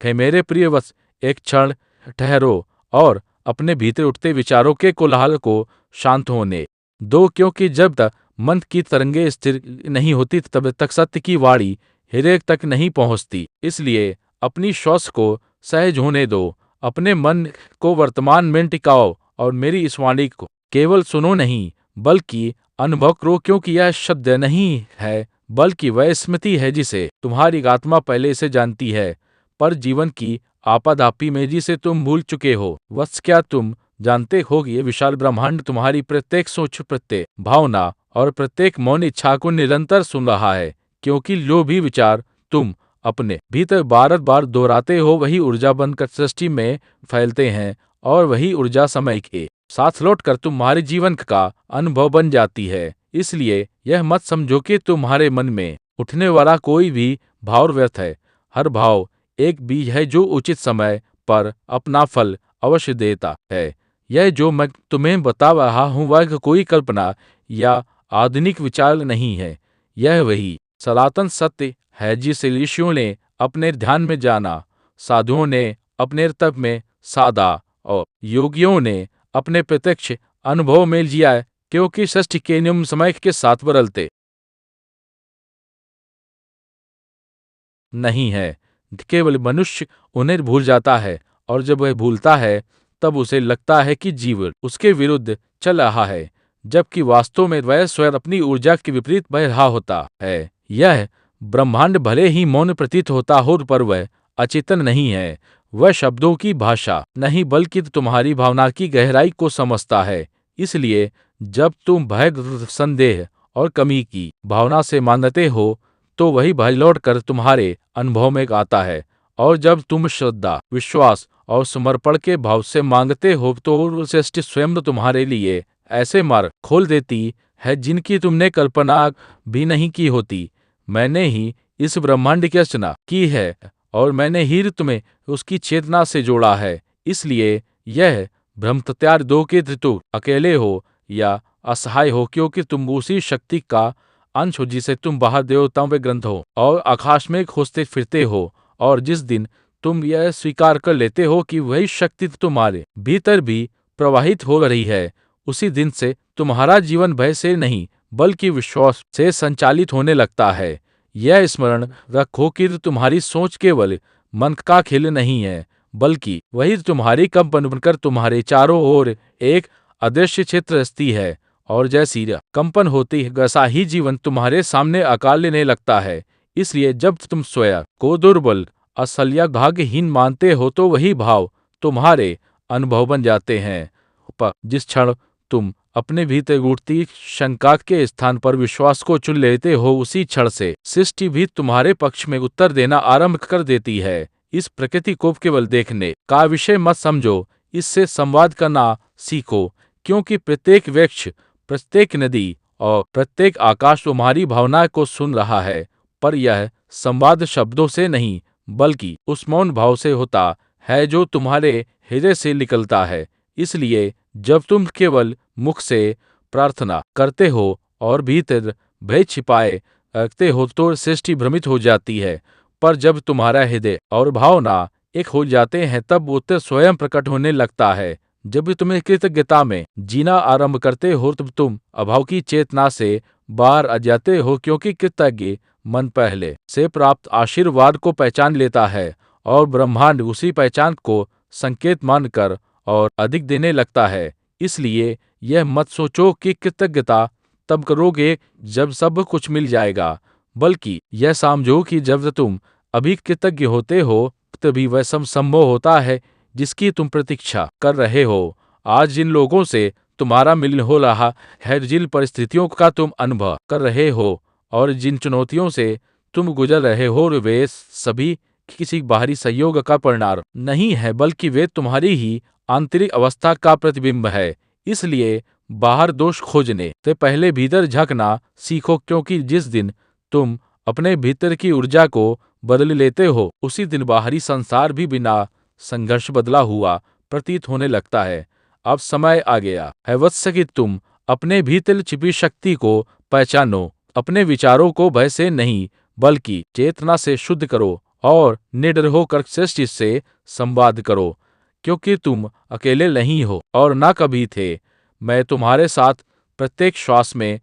हे मेरे प्रिय वत्स, एक क्षण ठहरो और अपने भीतर उठते विचारों के कोलाहल को शांत होने दो, क्योंकि जब तक मन की तरंगे स्थिर नहीं होती तब तक सत्य की वाणी हृदय तक नहीं पहुंचती। इसलिए अपनी श्वास को सहज होने दो, अपने मन को वर्तमान में टिकाओ और मेरी इस वाणी को केवल सुनो नहीं बल्कि अनुभव करो, क्योंकि यह शब्द नहीं है बल्कि वह स्मृति है जिसे तुम्हारी आत्मा पहले से जानती है, पर जीवन की आपाधापी में जिसे तुम भूल चुके हो। वत्स, क्या तुम जानते हो कि ये विशाल ब्रह्मांड तुम्हारी प्रत्येक सोच, प्रत्येक भावना और प्रत्येक मौन इच्छा को निरंतर सुन रहा है, क्योंकि जो भी विचार तुम अपने भीतर बार बार दोहराते हो वही ऊर्जा बनकर सृष्टि में फैलते हैं और वही ऊर्जा समय के साथ लौटकर तुम्हारे जीवन का अनुभव बन जाती है। इसलिए यह मत समझो कि तुम्हारे मन में उठने वाला कोई भी भाव व्यर्थ है। हर भाव एक बीज है जो उचित समय पर अपना फल अवश्य देता है। यह जो मैं तुम्हें बता रहा हूँ वह कोई कल्पना या आधुनिक विचार नहीं है, यह वही सनातन सत्य है जिसे ऋषियों ने अपने ध्यान में जाना, साधुओं ने अपने तप में साधा और योगियों ने अपने प्रत्यक्ष अनुभव में जिया है, क्योंकि सृष्टि के नियम समय के साथ बदलते नहीं है। केवल मनुष्य उन्हें भूल जाता है और जब वह भूलता है तब उसे लगता है कि जीवन उसके विरुद्ध चल रहा है, जबकि वास्तव में वह स्वयं अपनी ऊर्जा के विपरीत बह रहा होता है। यह ब्रह्मांड भले ही मौन प्रतीत होता हो पर वह अचेतन नहीं है। वह शब्दों की भाषा नहीं बल्कि तुम्हारी भावना की गहराई को समझता है। इसलिए जब तुम भय, संदेह और कमी की भावना से मानते हो तो वही भय लौट कर तुम्हारे अनुभव में आता है, और जब तुम श्रद्धा, विश्वास और समर्पण के भाव से मांगते हो तो सृष्टि स्वयं तुम्हारे लिए ऐसे मार्ग खोल देती है जिनकी तुमने कल्पना भी नहीं की होती। मैंने ही इस ब्रह्मांड की रचना की है और मैंने ही तुम्हें उसकी चेतना से जोड़ा है। इसलिए यह भ्रम त्याग दो कि तुम अकेले हो या असहाय हो, क्योंकि तुम उसी शक्ति का अंश हो जिसे तुम बाहर देवताओं में ग्रंथ हो और आकाश में खोजते फिरते हो। और जिस दिन तुम यह स्वीकार कर लेते हो कि वही शक्ति तुम्हारे भीतर भी प्रवाहित हो रही है, उसी दिन से तुम्हारा जीवन भय से नहीं बल्कि विश्वास से संचालित होने लगता है। यह स्मरण रखो कि तुम्हारी सोच केवल मन का खेल नहीं है, बल्कि वही तुम्हारी कंपन बनकर तुम्हारे चारों ओर एक अदृश्य क्षेत्र रचती है, और जैसी कंपन होती है वैसा ही जीवन तुम्हारे सामने आकार लेने लगता है। इसलिए जब तुम स्वयं को दुर्बल, असल या भाग्यहीन मानते हो तो वही भाव तुम्हारे अनुभव बन जाते हैं। पर जिस क्षण तुम अपने भीतर उठती शंका के स्थान पर विश्वास को चुन लेते हो, उसी क्षण से सृष्टि भी तुम्हारे पक्ष में उत्तर देना आरंभ कर देती है। इस प्रकृति को केवल देखने का विषय मत समझो, इससे संवाद करना सीखो, क्योंकि प्रत्येक वृक्ष, प्रत्येक नदी और प्रत्येक आकाश तुम्हारी भावना को सुन रहा है। पर यह संवाद शब्दों से नहीं बल्कि उस मौन भाव से होता है जो तुम्हारे हृदय से निकलता है। इसलिए जब तुम केवल मुख से प्रार्थना करते हो और भीतर भय छिपाए रखते हो तो सृष्टि भ्रमित हो जाती है, पर जब तुम्हारा हृदय और भावना एक हो जाते हैं तब उत्तर स्वयं प्रकट होने लगता है। जब भी तुम्हें कृतज्ञता में जीना आरंभ करते हो तब तुम अभाव की चेतना से बाहर आ जाते हो, क्योंकि कृतज्ञ मन पहले से प्राप्त आशीर्वाद को पहचान लेता है और ब्रह्मांड उसी पहचान को संकेत मानकर और अधिक देने लगता है। इसलिए यह मत सोचो कि कृतज्ञता तब करोगे जब सब कुछ मिल जाएगा, बल्कि यह समझो कि जब तुम अभी कृतज्ञ होते हो तभी वह सब संभव होता है जिसकी तुम प्रतीक्षा कर रहे हो। आज जिन लोगों से तुम्हारा मिलन हो रहा है, जिन परिस्थितियों का तुम अनुभव कर रहे हो और जिन चुनौतियों से तुम गुजर रहे हो, वे सभी किसी बाहरी सहयोग का परिणाम नहीं है बल्कि वे तुम्हारी ही आंतरिक अवस्था का प्रतिबिंब है। इसलिए बाहर दोष खोजने से पहले भीतर झांकना सीखो, क्योंकि जिस दिन तुम अपने भीतर की ऊर्जा को बदल लेते हो उसी दिन बाहरी संसार भी बिना संघर्ष बदला हुआ प्रतीत होने लगता है। अब समय आ गया है वत्स कि तुम अपने भीतर छिपी शक्ति को पहचानो, अपने विचारों को भय से नहीं बल्कि चेतना से शुद्ध करो और निडर होकर सृष्टि से संवाद करो, क्योंकि तुम अकेले नहीं हो और ना कभी थे। मैं तुम्हारे साथ प्रत्येक श्वास में,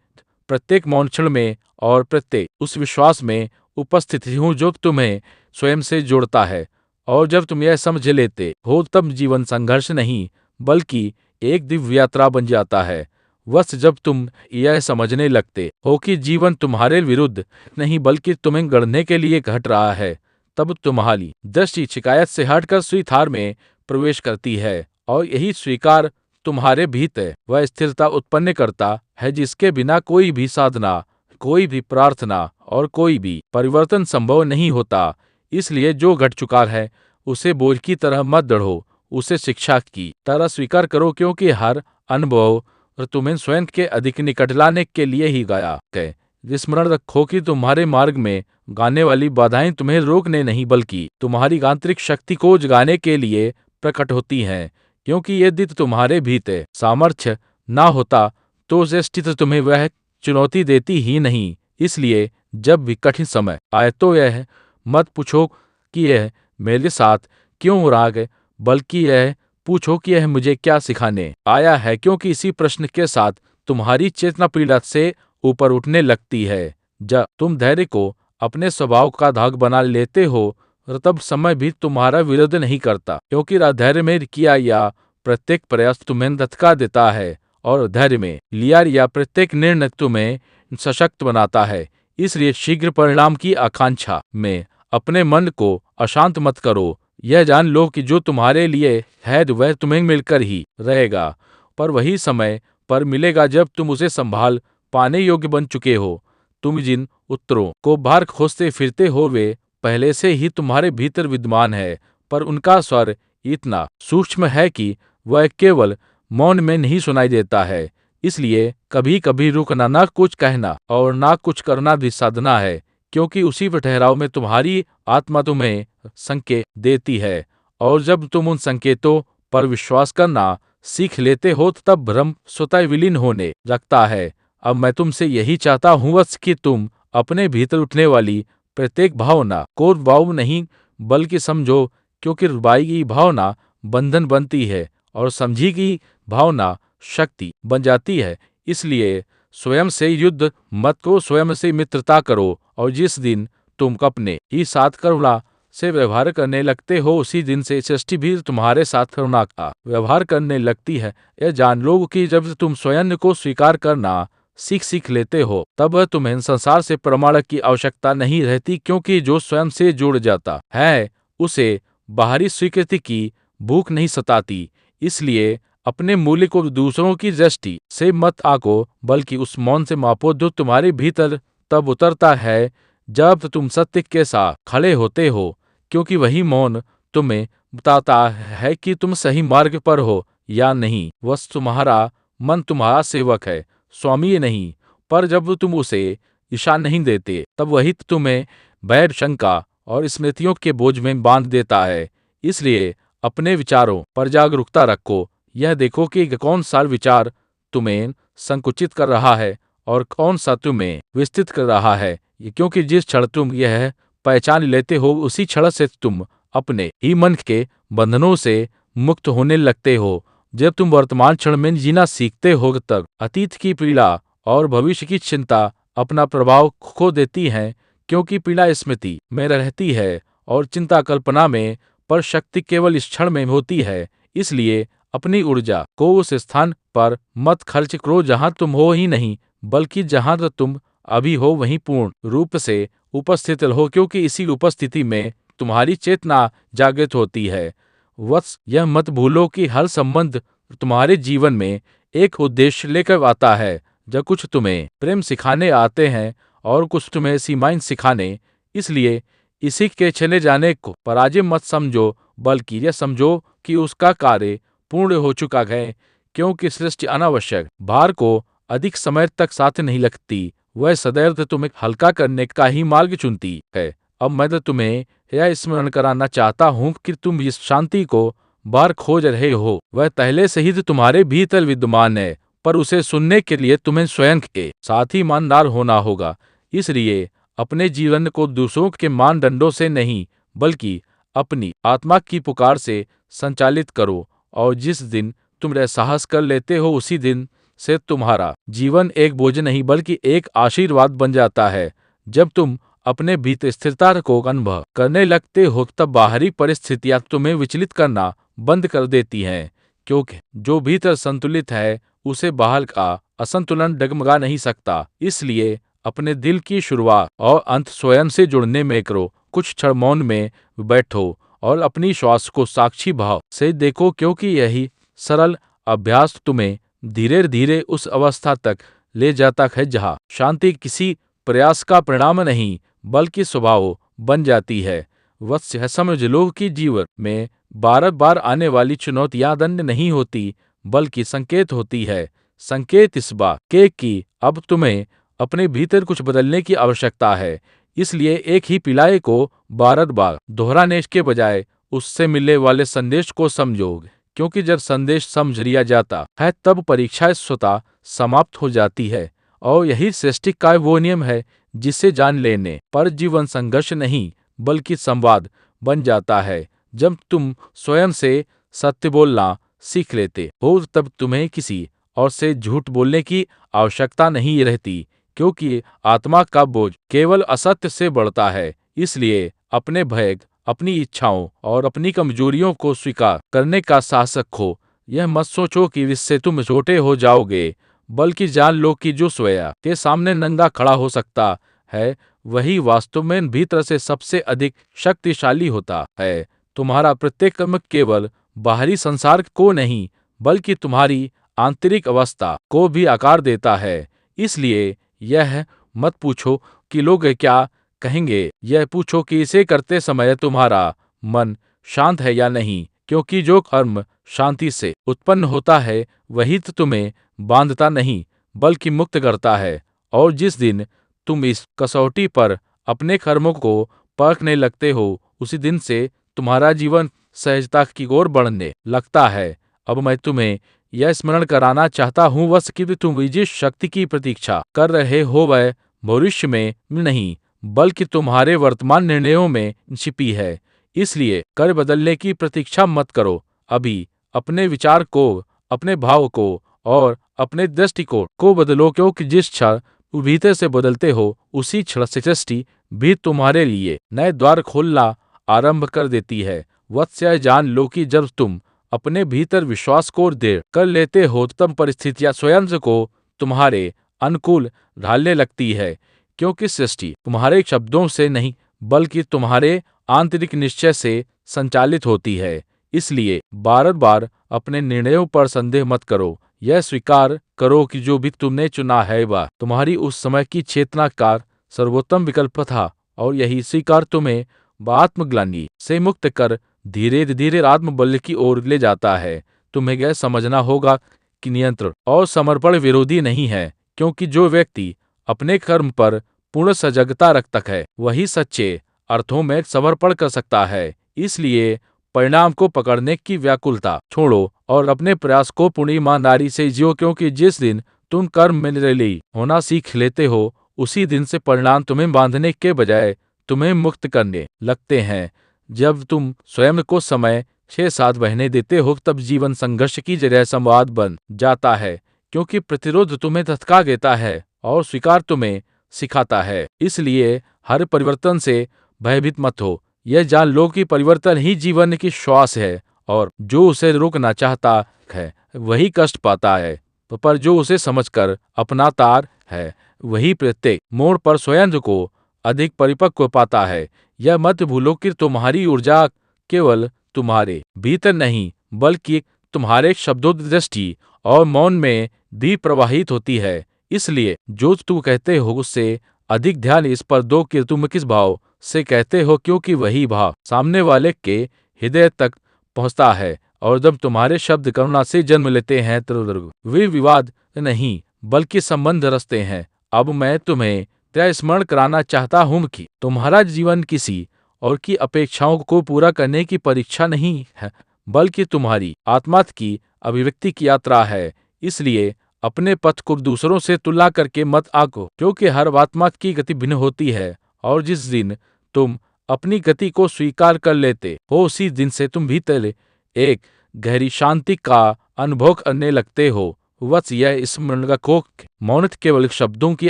प्रत्येक मौन क्षण में और प्रत्येक उस विश्वास में उपस्थित हूँ जो तुम्हें स्वयं से जोड़ता है। और जब तुम यह समझ लेते हो तब जीवन संघर्ष नहीं बल्कि एक दिव्य यात्रा बन जाता है। बस जब तुम यह समझने लगते हो कि जीवन तुम्हारे विरुद्ध नहीं बल्कि तुम्हें गढ़ने के लिए घट रहा है, तब तुम्हारी दृष्टि शिकायत से हटकर स्वीकार में प्रवेश करती है। और यही स्वीकार तुम्हारे भीतर वह स्थिरता उत्पन्न करता है जिसके बिना कोई भी साधना, कोई भी प्रार्थना और कोई भी परिवर्तन संभव नहीं होता। इसलिए जो घट चुका है उसे बोझ की तरह मत दढ़ो, उसे शिक्षा की तरह स्वीकार करो, क्योंकि हर अनुभव और तुम्हें स्वयं के अधिक निकट लाने के लिए ही गया है। स्मरण रखो कि तुम्हारे मार्ग में गाने वाली बाधाएं तुम्हें रोकने नहीं बल्कि तुम्हारी आंतरिक शक्ति को जगाने के लिए प्रकट होती हैं, क्योंकि यदि तुम्हारे भीतर सामर्थ्य ना होता तो सृष्टि तुम्हें वह चुनौती देती ही नहीं। इसलिए जब भी कठिन समय आए तो यह मत पूछो कि यह मेरे साथ क्यों हो रहा है, बल्कि यह पूछो कि यह मुझे क्या सिखाने आया है, क्योंकि इसी प्रश्न के साथ तुम्हारी चेतना पीड़ा से ऊपर उठने लगती है। जब तुम धैर्य को अपने स्वभाव का धाग बना लेते हो और तब समय भी तुम्हारा विरोध नहीं करता, क्योंकि धैर्य में किया या प्रत्येक प्रयास तुम्हें धक्का देता है और धैर्य में लिया या प्रत्येक निर्णय तुम्हें सशक्त बनाता है। इसलिए शीघ्र परिणाम की आकांक्षा में अपने मन को अशांत मत करो। यह जान लो कि जो तुम्हारे लिए है वह तुम्हें मिलकर ही रहेगा, पर वही समय पर मिलेगा जब तुम उसे संभाल पाने योग्य बन चुके हो। तुम जिन उत्तरों को बाहर खोजते फिरते हो वे पहले से ही तुम्हारे भीतर विद्यमान है, पर उनका स्वर इतना सूक्ष्म है कि वह केवल मौन में नहीं सुनाई देता है। इसलिए कभी कभी रुकना, ना कुछ कहना और ना कुछ करना भी साधना है, क्योंकि उसी ठहराव में तुम्हारी आत्मा तुम्हें संकेत देती है। और जब तुम उन संकेतों पर विश्वास करना सीख लेते हो तब भ्रम स्वतः विलीन होने लगता है। अब मैं तुमसे यही चाहता हूँ बस कि तुम अपने भीतर उठने वाली प्रत्येक भावना को रुबाऊ नहीं बल्कि समझो, क्योंकि रुबाई की भावना बंधन बनती है और समझी की भावना शक्ति बन जाती है। इसलिए स्वयं से युद्ध मत को, स्वयं से मित्रता करो। और जिस दिन तुम अपने ही साथ करुणा से व्यवहार करने लगते हो उसी दिन से सृष्टि भी तुम्हारे साथ करुणा का व्यवहार करने लगती है। यह जान लो कि जब तुम स्वयं को स्वीकार करना सीख लेते हो तब तुम्हें संसार से प्रमाण की आवश्यकता नहीं रहती, क्योंकि जो स्वयं से जुड़ जाता है उसे बाहरी स्वीकृति की भूख नहीं सताती। इसलिए अपने मूल्य को दूसरों की दृष्टि से मत आंको बल्कि उस मौन से मापो जो तुम्हारे भीतर तब उतरता है जब तुम सत्य के साथ खड़े होते हो, क्योंकि वही मौन तुम्हें बताता है कि तुम सही मार्ग पर हो या नहीं। बस तुम्हारा मन तुम्हारा सेवक है, स्वामी नहीं। पर जब तुम उसे दिशा नहीं देते तब वही तुम्हें भय, शंका और स्मृतियों के बोझ में बांध देता है। इसलिए अपने विचारों पर जागरूकता रखो। यह देखो कि कौन सा विचार तुम्हें संकुचित कर रहा है और कौन सा तुम्हें विस्तृत कर रहा है, क्योंकि जिस क्षण तुम यह पहचान लेते हो उसी क्षण से तुम अपने ही मन के बंधनों से मुक्त होने लगते हो। जब तुम वर्तमान क्षण में जीना सीखते हो तब अतीत की पीड़ा और भविष्य की चिंता अपना प्रभाव खो देती हैं, क्योंकि पीड़ा स्मृति में रहती है और चिंता कल्पना में, पर शक्ति केवल इस क्षण में होती है। इसलिए अपनी ऊर्जा को उस स्थान पर मत खर्च करो जहां तुम हो ही नहीं, बल्कि जहां तुम अभी हो वहीं पूर्ण रूप से उपस्थित रहो, क्योंकि इसी उपस्थिति में तुम्हारी चेतना जागृत होती है। वत्स, यह मत भूलो कि हर संबंध तुम्हारे जीवन में एक उद्देश्य लेकर आता है। जब कुछ तुम्हें प्रेम सिखाने आते हैं और कुछ तुम्हें सीमाएं सिखाने। इसलिए इसी के चले जाने को पराजय मत समझो, बल्कि यह समझो कि उसका कार्य पूर्ण हो चुका है, क्योंकि सृष्टि अनावश्यक भार को अधिक समय तक साथ नहीं लगती, वह सदैव तुम्हें हल्का करने का ही मार्ग चुनती है। अब मैं तो तुम्हें यह स्मरण कराना चाहता हूँ कि तुम इस शांति को बाहर खोज रहे हो, वह पहले से ही तुम्हारे भीतर विद्यमान है, पर उसे सुनने के लिए तुम्हें स्वयं के साथ ही ईमानदार होना होगा। इसलिए अपने जीवन को दूसरों के मानदंडों से नहीं बल्कि अपनी आत्मा की पुकार से संचालित करो। और जिस दिन तुम यह साहस कर लेते हो, उसी दिन से तुम्हारा जीवन एक बोझ नहीं बल्कि एक आशीर्वाद बन जाता है। जब तुम अपने भीतर स्थिरता को अनुभव करने लगते हो, तब बाहरी परिस्थितियां तुम्हें विचलित करना बंद कर देती हैं, क्योंकि जो भीतर संतुलित है उसे बाहर का असंतुलन डगमगा नहीं सकता। इसलिए अपने दिल की शुरुआत और अंत स्वयं से जुड़ने में करो। कुछ क्षण मौन में बैठो और अपनी श्वास को साक्षी भाव से देखो, क्योंकि यही सरल अभ्यास तुम्हें धीरे धीरे उस अवस्था तक ले जाता है जहाँ शांति किसी प्रयास का परिणाम नहीं बल्कि स्वभाव बन जाती है। वत्स है, समझ लो कि जीवन में बार बार आने वाली चुनौतियां दंड नहीं होती बल्कि संकेत होती है। संकेत इस बात के कि अब तुम्हें अपने भीतर कुछ बदलने की आवश्यकता है। इसलिए एक ही पिलाए को बार बार दोहराने के बजाय उससे मिलने वाले संदेश को समझो, क्योंकि जब संदेश समझ लिया जाता है तब परीक्षा स्वतः समाप्त हो जाती है। और यही सृष्टि का वो नियम है जिसे जान लेने पर जीवन संघर्ष नहीं बल्कि संवाद बन जाता है। जब तुम स्वयं से सत्य बोलना सीख लेते हो, तब तुम्हें किसी और से झूठ बोलने की आवश्यकता नहीं रहती, क्योंकि आत्मा का बोझ केवल असत्य से बढ़ता है। इसलिए अपने भय, अपनी इच्छाओं और अपनी कमजोरियों को स्वीकार करने का साहस रखो। यह मत सोचो कि इससे तुम छोटे हो जाओगे, बल्कि जान लो कि जो स्वयं के सामने नंगा खड़ा हो सकता है, वही वास्तव में भीतर से सबसे अधिक शक्तिशाली होता है। तुम्हारा प्रत्येक कर्म केवल बाहरी संसार को नहीं बल्कि तुम्हारी आंतरिक अवस्था को भी आकार देता है। इसलिए यह मत पूछो कि लोग क्या कहेंगे, यह पूछो कि इसे करते समय तुम्हारा मन शांत है या नहीं, क्योंकि जो कर्म शांति से उत्पन्न होता है वही तो तुम्हें बांधता नहीं बल्कि मुक्त करता है। और जिस दिन तुम इस कसौटी पर अपने कर्मों को परखने लगते हो, उसी दिन से तुम्हारा जीवन सहजता की ओर बढ़ने लगता है। अब मैं तुम्हें यह स्मरण कराना चाहता हूँ बस कि तुम जिस शक्ति की प्रतीक्षा कर रहे हो वह भविष्य में नहीं बल्कि तुम्हारे वर्तमान निर्णयों में छिपी है। इसलिए कर बदलने की प्रतीक्षा मत करो, अभी अपने विचार को, अपने भाव को और अपने दृष्टिकोण को बदलो, क्योंकि जिस क्षण भीतर से बदलते हो उसी क्षण से सृष्टि भी तुम्हारे लिए नए द्वार खोलना आरंभ कर देती है। वत्स्य, जान लो कि जब तुम अपने भीतर विश्वास को दृढ़ कर लेते हो, तब परिस्थितियां स्वयं को तुम्हारे अनुकूल ढालने लगती है, क्योंकि सृष्टि तुम्हारे शब्दों से नहीं बल्कि तुम्हारे आंतरिक निश्चय से संचालित होती है। इसलिए बार बार अपने निर्णयों पर संदेह मत करो, यह स्वीकार करो कि जो भी तुमने चुना है वह तुम्हारी उस समय की चेतनाकार सर्वोत्तम विकल्प था। और यही स्वीकार तुम्हें आत्मग्लानि से मुक्त कर धीरे धीरे आत्मबल की ओर ले जाता है। तुम्हें यह समझना होगा कि नियंत्रण और समर्पण विरोधी नहीं है, क्योंकि जो व्यक्ति अपने कर्म पर पूर्ण सजगता रखता है वही सच्चे अर्थों में समर्पण कर सकता है। इसलिए परिणाम को पकड़ने की व्याकुलता छोड़ो और अपने प्रयास को पूर्ण ईमानदारी से जियो, क्योंकि जिस दिन तुम कर्म में निरली होना सीख लेते हो, उसी दिन से परिणाम तुम्हें बांधने के बजाय तुम्हें मुक्त करने लगते हैं। जब तुम स्वयं को समय 6-7 बहने देते हो, तब जीवन संघर्ष की जगह संवाद बन जाता है, क्योंकि प्रतिरोध तुम्हें थका देता है और स्वीकार तुम्हें सिखाता है। इसलिए हर परिवर्तन से भयभीत मत हो, यह जान लो कि परिवर्तन ही जीवन की श्वास है और जो उसे रोकना चाहता है वही कष्ट पाता है, पर जो उसे समझकर अपनाता है वही प्रत्येक मोड़ पर स्वयं को अधिक परिपक्व पाता है। यह मत भूलो कि तुम्हारी ऊर्जा केवल तुम्हारे भीतर नहीं बल्कि तुम्हारे शब्दों, दृष्टि और मौन में भी प्रवाहित होती है। इसलिए जो तुम कहते हो उससे अधिक ध्यान इस पर दो कि तुम किस भाव से कहते हो, क्योंकि वही भाव सामने वाले के हृदय तक पहुंचता है। और जब तुम्हारे शब्द करुणा से जन्म लेते हैं तो वे विवाद नहीं बल्कि संबंध रचते हैं। अब मैं तुम्हें यह स्मरण कराना चाहता हूं कि तुम्हारा जीवन किसी और की अपेक्षाओं को पूरा करने की परीक्षा नहीं है बल्कि तुम्हारी आत्मा की अभिव्यक्ति की यात्रा है। इसलिए अपने पथ को दूसरों से तुलना करके मत आको, क्योंकि हर आत्मा की गति भिन्न होती है। और जिस दिन तुम अपनी गति को स्वीकार कर लेते हो, उसी दिन से तुम भीतर एक गहरी शांति का अनुभव करने लगते हो। वत्स, यह स्मरण रखो कि मौन केवल शब्दों की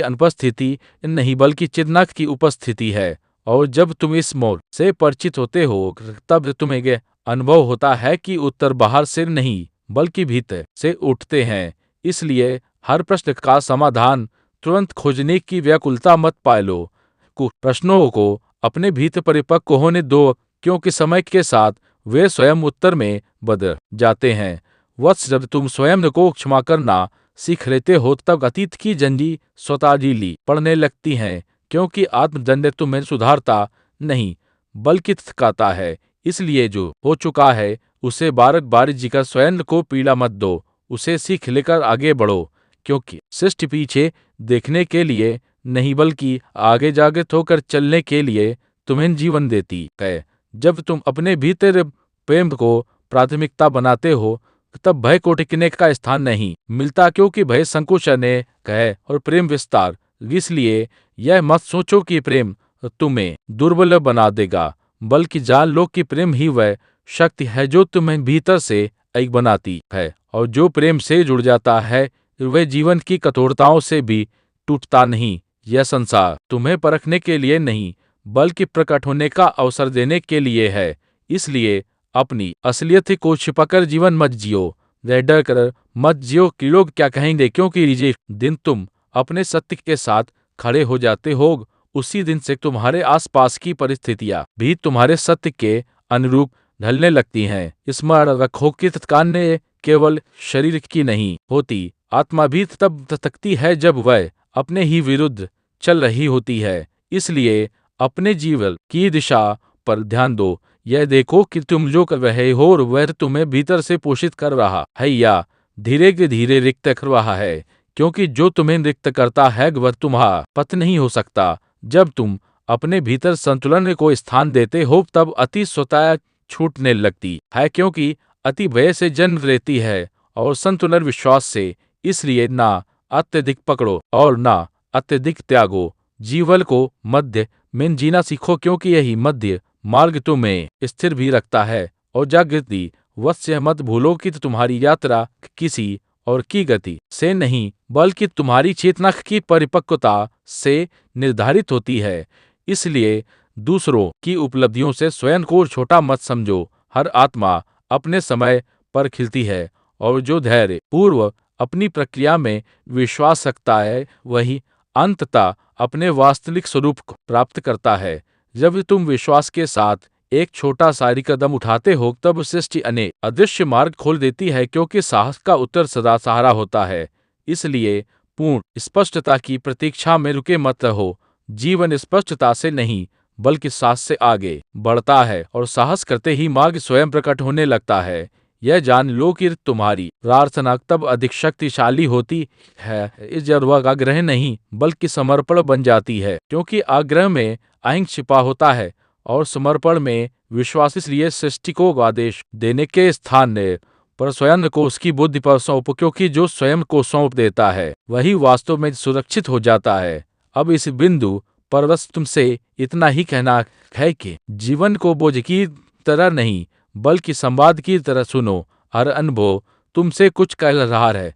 अनुपस्थिति नहीं बल्कि चेतना की उपस्थिति है। और जब तुम इस मौन से परिचित होते हो तब तुम्हें यह अनुभव होता है कि उत्तर बाहर से नहीं बल्कि भीतर से उठते हैं। इसलिए हर प्रश्न का समाधान तुरंत खोजने की व्याकुलता मत पालो। कुछ प्रश्नों को अपने भीतर परिपक्व होने दो, क्योंकि समय के साथ वे स्वयं उत्तर में बदल जाते हैं। वत्स, जब तुम स्वयं को क्षमा करना सीख लेते हो तब अतीत की जंजी स्वतः ढीली पड़ने लगती हैं, क्योंकि आत्मदंड तुम्हें सुधारता नहीं बल्कि थकाता है। इसलिए जो हो चुका है उसे बार बार जीकर स्वयं को पीड़ा मत दो, उसे सीख लेकर आगे बढ़ो, क्योंकि सृष्टि पीछे देखने के लिए नहीं बल्कि आगे जागृत होकर चलने के लिए तुम्हें जीवन देती है। जब तुम अपने भीतर प्रेम को प्राथमिकता बनाते हो तब भय को टिकने का स्थान नहीं मिलता, क्योंकि भय संकुचन है और प्रेम विस्तार। इसलिए यह मत सोचो कि प्रेम तुम्हें दुर्बल बना देगा, बल्कि जान लो कि प्रेम ही वह शक्ति है जो तुम्हें भीतर से एक बनाती है। और जो प्रेम से जुड़ जाता है वह जीवन की कठोरताओं से भी टूटता नहीं। यह संसार तुम्हें परखने के लिए नहीं बल्कि प्रकट होने का अवसर देने के लिए है। इसलिए अपनी असलियत को छिपाकर जीवन मत जियो, वह डर कर मत जियो कि लोग क्या कहेंगे, क्योंकि जिस दिन तुम अपने सत्य के साथ खड़े हो जाते हो उसी दिन से तुम्हारे आसपास की परिस्थितियां भी तुम्हारे सत्य के अनुरूप ढलने लगती हैं। स्मरण रखो कि थकान केवल शरीर की नहीं होती, आत्मा भी तब थकती है जब वह अपने ही विरुद्ध चल रही होती है। इसलिए अपने जीवन की दिशा पर ध्यान दो, यह देखो कि तुम जो कर रहे हो वह तुम्हें भीतर से पोषित कर रहा है या धीरे धीरे रिक्त कर रहा है, क्योंकि जो तुम्हें रिक्त करता है वह तुम्हारा पथ नहीं हो सकता। जब तुम अपने भीतर संतुलन को स्थान देते हो तब अति स्वतः छूटने लगती है, क्योंकि अति भय से जन्म लेती है और संतुलन विश्वास से। इसलिए ना अत्यधिक पकड़ो और ना अत्यधिक त्यागो, जीवन को मध्य में जीना सीखो, क्योंकि यही मध्य मार्ग तुम्हें स्थिर भी रखता है और जागृति। वत्स्य, मत भूलो कि तुम्हारी यात्रा किसी और की गति से नहीं बल्कि तुम्हारी चेतना की परिपक्वता से निर्धारित होती है। इसलिए दूसरों की उपलब्धियों से स्वयं को छोटा मत समझो। हर आत्मा अपने समय पर खिलती है और जो धैर्य पूर्व अपनी प्रक्रिया में विश्वास रखता है वही अंततः अपने वास्तविक स्वरूप को प्राप्त करता है। जब तुम विश्वास के साथ एक छोटा सा कदम उठाते हो तब सृष्टि अनेक अदृश्य मार्ग खोल देती है, क्योंकि साहस का उत्तर सदा सहारा होता है। इसलिए पूर्ण स्पष्टता की प्रतीक्षा में रुके मत रहो। जीवन स्पष्टता से नहीं बल्कि साहस से आगे बढ़ता है और साहस करते ही मार्ग स्वयं प्रकट होने लगता है। यह जान लो कि तुम्हारी प्रार्थना तब अधिक शक्तिशाली होती है जब वह आग्रह नहीं बल्कि समर्पण बन जाती है, क्योंकि आग्रह में अहंकार छिपा होता है और समर्पण में विश्वास। इसलिए सृष्टि को आदेश देने के स्थान पर स्वयं को उसकी बुद्धि पर सौंपो, क्योंकि जो स्वयं को सौंप देता है वही वास्तव में सुरक्षित हो जाता है। अब इस बिंदु पर बस तुमसे इतना ही कहना है कि जीवन को बोझ की तरह नहीं बल्कि संवाद की तरह सुनो। हर अनुभव तुमसे कुछ कह रहा है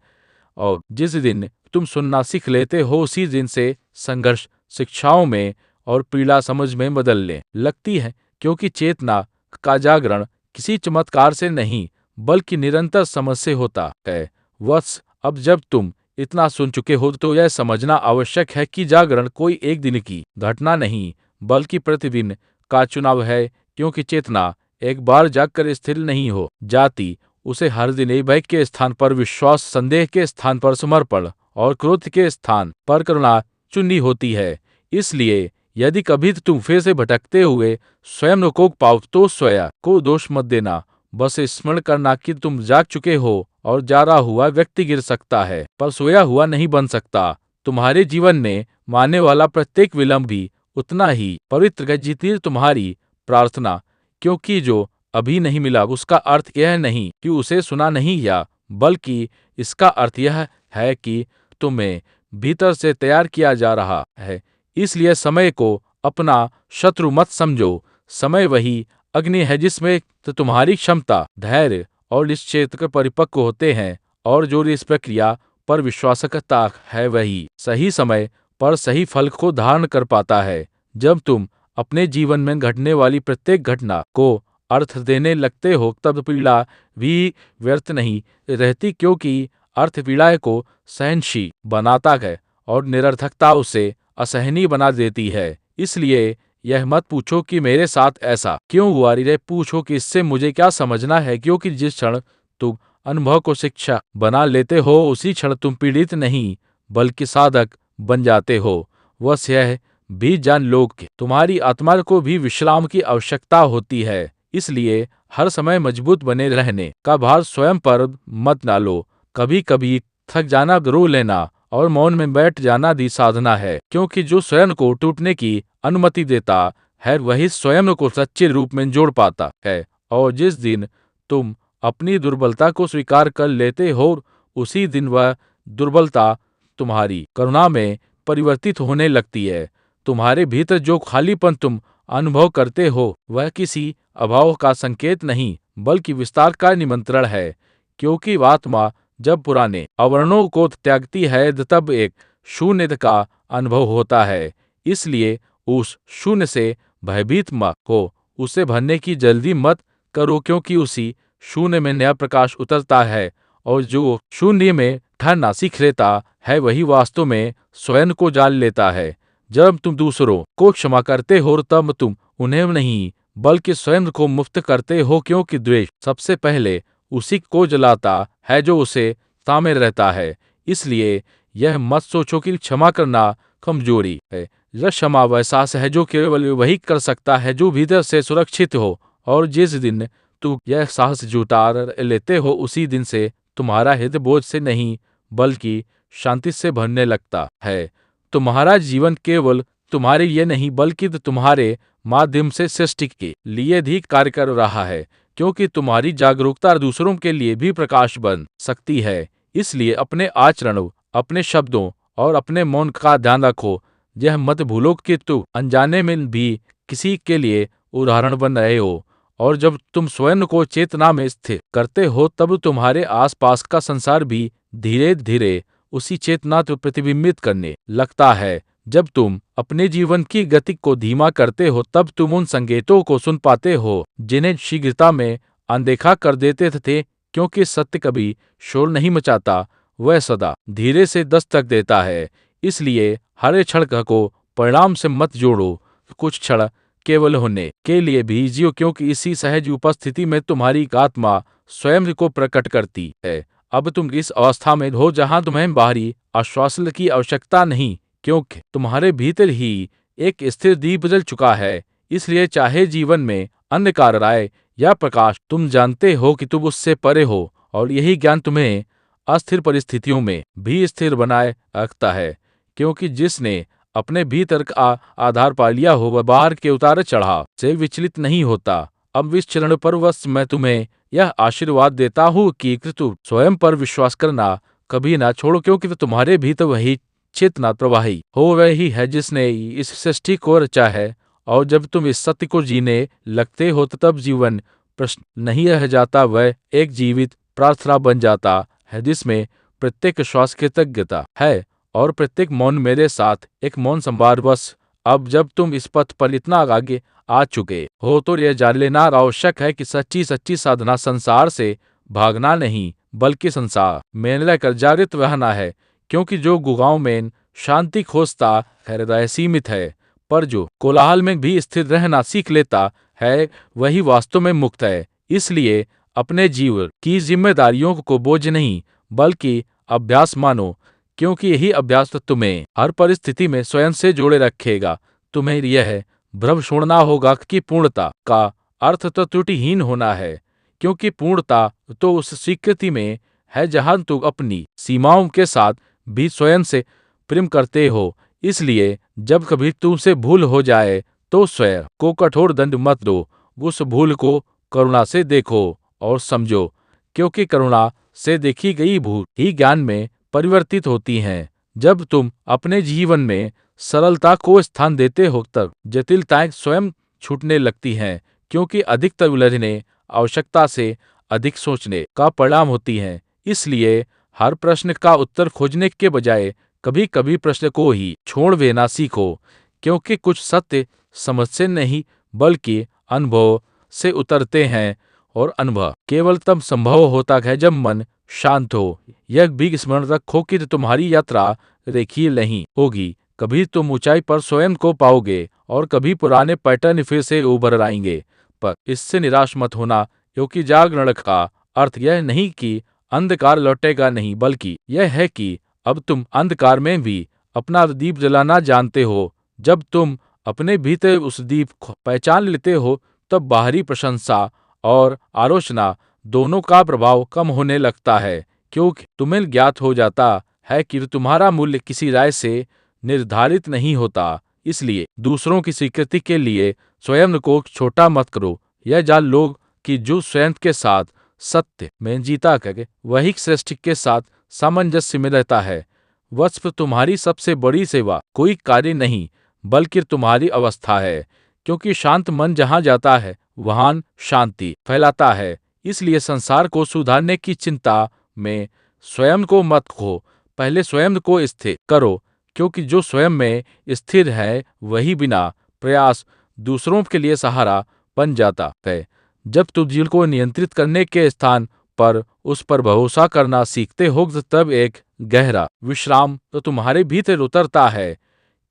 और जिस दिन तुम सुनना सीख लेते हो उसी दिन से संघर्ष शिक्षाओं में और पीड़ा समझ में बदलने लगती है, क्योंकि चेतना का जागरण किसी चमत्कार से नहीं बल्कि निरंतर समझ से होता है। बस अब जब तुम इतना सुन चुके हो तो यह समझना आवश्यक है कि जागरण कोई एक दिन की घटना नहीं बल्कि प्रतिदिन का चुनाव है, क्योंकि चेतना एक बार जागकर स्थिर नहीं हो जाती। उसे हर दिन भय के स्थान पर विश्वास, संदेह के स्थान पर समर्पण और क्रोध के स्थान पर करुणा चुननी होती है। इसलिए यदि कभी तुम फिर से भटकते हुए स्वयं को पाओ तो स्वयं को दोष मत देना, बस स्मरण करना कि तुम जाग चुके हो और जागा हुआ व्यक्ति गिर सकता है पर सोया हुआ नहीं बन सकता। तुम्हारे जीवन में मानने वाला प्रत्येक विलंब भी उतना ही पवित्र है जितनी तुम्हारी प्रार्थना, क्योंकि जो अभी नहीं मिला उसका अर्थ यह नहीं कि उसे सुना नहीं या बल्कि इसका अर्थ यह है कि तुम्हें भीतर से तैयार किया जा रहा है। इसलिए समय को अपना शत्रु मत समझो। समय वही अग्नि है जिसमें तुम्हारी क्षमता, धैर्य और निश्चय परिपक्व होते हैं, और जो इस प्रक्रिया पर विश्वास करता है वही सही समय पर सही फल को धारण कर पाता है। जब तुम अपने जीवन में घटने वाली प्रत्येक घटना को अर्थ देने लगते हो तब पीड़ा भी व्यर्थ नहीं रहती, क्योंकि अर्थ पीड़ा को सहनशील बनाता है और निरर्थकता उसे असहनीय बना देती है। इसलिए यह मत पूछो कि मेरे साथ ऐसा क्यों हुआ, रे पूछो कि इससे मुझे क्या समझना है, क्योंकि जिस क्षण तुम अनुभव को शिक्षा बना लेते हो उसी क्षण तुम पीड़ित नहीं बल्कि साधक बन जाते हो। बस यह भी जान लो कि तुम्हारी आत्मा को भी विश्राम की आवश्यकता होती है, इसलिए हर समय मजबूत बने रहने का भार स्वयं पर मत डालो। कभी कभी थक जाना, रो लेना और मौन में बैठ जाना भी साधना है, क्योंकि जो स्वयं को टूटने की अनुमति देता है वही स्वयं को सच्चे रूप में जोड़ पाता है। और जिस दिन तुम अपनी दुर्बलता को स्वीकार कर लेते हो उसी दिन वह दुर्बलता तुम्हारी करुणा में परिवर्तित होने लगती है। तुम्हारे भीतर जो खालीपन तुम अनुभव करते हो वह किसी अभाव का संकेत नहीं बल्कि विस्तार का निमंत्रण है, क्योंकि आत्मा जब पुराने आवरणों को त्यागती है तब एक शून्यता का अनुभव होता है। इसलिए उस शून्य से भयभीत मत हो, उसे भरने की जल्दी मत करो, क्योंकि उसी शून्य में नया प्रकाश उतरता है, और जो शून्य में ठहरना सीख लेता है वही वास्तव में स्वयं को जान लेता है। जब तुम दूसरों को क्षमा करते हो तब तुम उन्हें नहीं बल्कि स्वयं को मुक्त करते हो, क्योंकि द्वेष सबसे पहले उसी को जलाता है जो उसे तामे रहता है। इसलिए यह मत सोचो कि क्षमा करना कमजोरी है। यह क्षमा वह एहसास है जो केवल वही कर सकता है जो भीतर से सुरक्षित हो, और जिस दिन तुम यह साहस जुटा लेते हो उसी दिन से तुम्हारा हृदय बोझ से नहीं बल्कि शांति से भरने लगता है। तुम्हारा जीवन केवल तुम्हारे लिए नहीं बल्कि तुम्हारे माध्यम से सृष्टि के लिए भी कार्य कर रहा है, क्योंकि तुम्हारी जागरूकता दूसरों के लिए भी प्रकाश बन सकती है। इसलिए अपने आचरण, अपने शब्दों और अपने मौन का ध्यान रखो। यह मत भूलो कि तुम अनजाने में भी किसी के लिए उदाहरण बन रहे हो, और जब तुम स्वयं को चेतना में स्थिर करते हो तब तुम्हारे आसपास का संसार भी धीरे धीरे उसी चेतना को प्रतिबिंबित करने लगता है। जब तुम अपने जीवन की गति को धीमा करते हो तब तुम उन संकेतों को सुन पाते हो जिन्हें शीघ्रता में अनदेखा कर देते थे, क्योंकि सत्य कभी शोर नहीं मचाता, वह सदा धीरे से दस्तक देता है। इसलिए हर क्षण को परिणाम से मत जोड़ो, कुछ क्षण केवल होने के लिए भी जियो, क्योंकि इसी सहज उपस्थिति में तुम्हारी आत्मा स्वयं को प्रकट करती है। अब तुम इस अवस्था में हो जहां तुम्हें बाहरी आश्वासन की आवश्यकता नहीं, क्योंकि तुम्हारे भीतर ही एक स्थिर दीप जल चुका है। इसलिए चाहे जीवन में अंधकार आए या प्रकाश, तुम जानते हो कि तुम उससे परे हो, और यही ज्ञान तुम्हें अस्थिर परिस्थितियों में भी स्थिर बनाए रखता है, क्योंकि जिसने अपने भीतर का आधार पा लिया हो वह बाहर के उतार चढ़ाव से विचलित नहीं होता। अब इस चरण पर बस मैं तुम्हें यह आशीर्वाद देता हूँ कि तुम स्वयं पर विश्वास करना कभी ना छोड़ो, क्योंकि तुम्हारे भीतर वही चेतना प्रवाही हो वही है जिसने इस सृष्टि को रचा है। और जब तुम इस सत्य को जीने लगते हो तो तब जीवन प्रश्न नहीं रह जाता, वह एक जीवित प्रार्थना बन जाता है जिसमें प्रत्येक श्वास कृतज्ञता है और प्रत्येक मौन मेरे साथ एक मौन संवाद। बस अब जब तुम इस पथ पर इतना आगे आ चुके हो तो यह जान लेना आवश्यक है कि सच्ची सच्ची साधना संसार से भागना नहीं बल्कि संसार में रहकर जागृत रहना है, क्योंकि जो गुहाओं में शांति खोजता है हृदय सीमित है, पर जो कोलाहल में भी स्थिर रहना सीख लेता है वही वास्तव में मुक्त है। इसलिए अपने जीवन की जिम्मेदारियों को बोझ नहीं बल्कि अभ्यास मानो, क्योंकि यही अभ्यास तुम्हें हर परिस्थिति में स्वयं से जोड़े रखेगा। तुम्हें यह भ्रम छोड़ना होगा कि पूर्णता का अर्थ तो त्रुटिहीन होना है, क्योंकि पूर्णता तो उस स्वीकृति में है जहां तुम अपनी सीमाओं के साथ भी स्वयं से प्रेम करते हो। इसलिए जब कभी तुमसे भूल हो जाए तो स्वयं को कठोर दंड मत दो, उस भूल को करुणा से देखो और समझो, क्योंकि करुणा से देखी गई भूल ही ज्ञान में परिवर्तित होती हैं। जब तुम अपने जीवन में सरलता को स्थान देते हो तब जटिलताएं स्वयं छूटने लगती हैं, क्योंकि अधिकतर उलझने आवश्यकता से अधिक सोचने का परिणाम होती हैं। इसलिए हर प्रश्न का उत्तर खोजने के बजाय कभी कभी प्रश्न को ही छोड़ देना सीखो, क्योंकि कुछ सत्य समझ से नहीं बल्कि अनुभव से उतरते हैं, और अनुभव केवल तब संभव होता है जब मन शांत हो। यह भी स्मरण रखो कि तुम्हारी यात्रा रेखीय नहीं होगी। कभी तुम ऊंचाई पर स्वयं को पाओगे और कभी पुराने पैटर्न फिर से उभर आएंगे। पर इससे निराश मत होना, क्योंकि जागरण का अर्थ यह नहीं कि अंधकार लौटेगा नहीं, बल्कि यह है कि अब तुम अंधकार में भी अपना दीप जलाना जानते हो। जब तुम अपने भीतर उस दीप को पहचान लेते हो, तब बाहरी प्रशंसा और आलोचना दोनों का प्रभाव कम होने लगता है, क्योंकि तुम्हें ज्ञात हो जाता है कि तुम्हारा मूल्य किसी राय से निर्धारित नहीं होता। इसलिए दूसरों की स्वीकृति के लिए स्वयं को छोटा मत करो। यह जान लो कि जो स्वयं के साथ सत्य में जीता करके वही सृष्टि के साथ सामंजस्य में रहता है। वत्स तुम्हारी सबसे बड़ी सेवा कोई कार्य नहीं बल्कि तुम्हारी अवस्था है, क्योंकि शांत मन जहाँ जाता है वहाँ शांति फैलाता है। इसलिए संसार को सुधारने की चिंता में स्वयं को मत खो, पहले स्वयं को स्थिर करो, क्योंकि जो स्वयं में स्थिर है वही बिना प्रयास दूसरों के लिए सहारा बन जाता है। जब तुम दिल को नियंत्रित करने के स्थान पर उस पर भरोसा करना सीखते हो, तब एक गहरा विश्राम तो तुम्हारे भीतर उतरता है,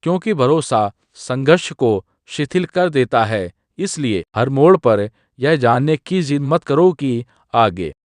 क्योंकि भरोसा संघर्ष को शिथिल कर देता है। इसलिए हर मोड़ पर यह जानने की जिद मत करो कि आगे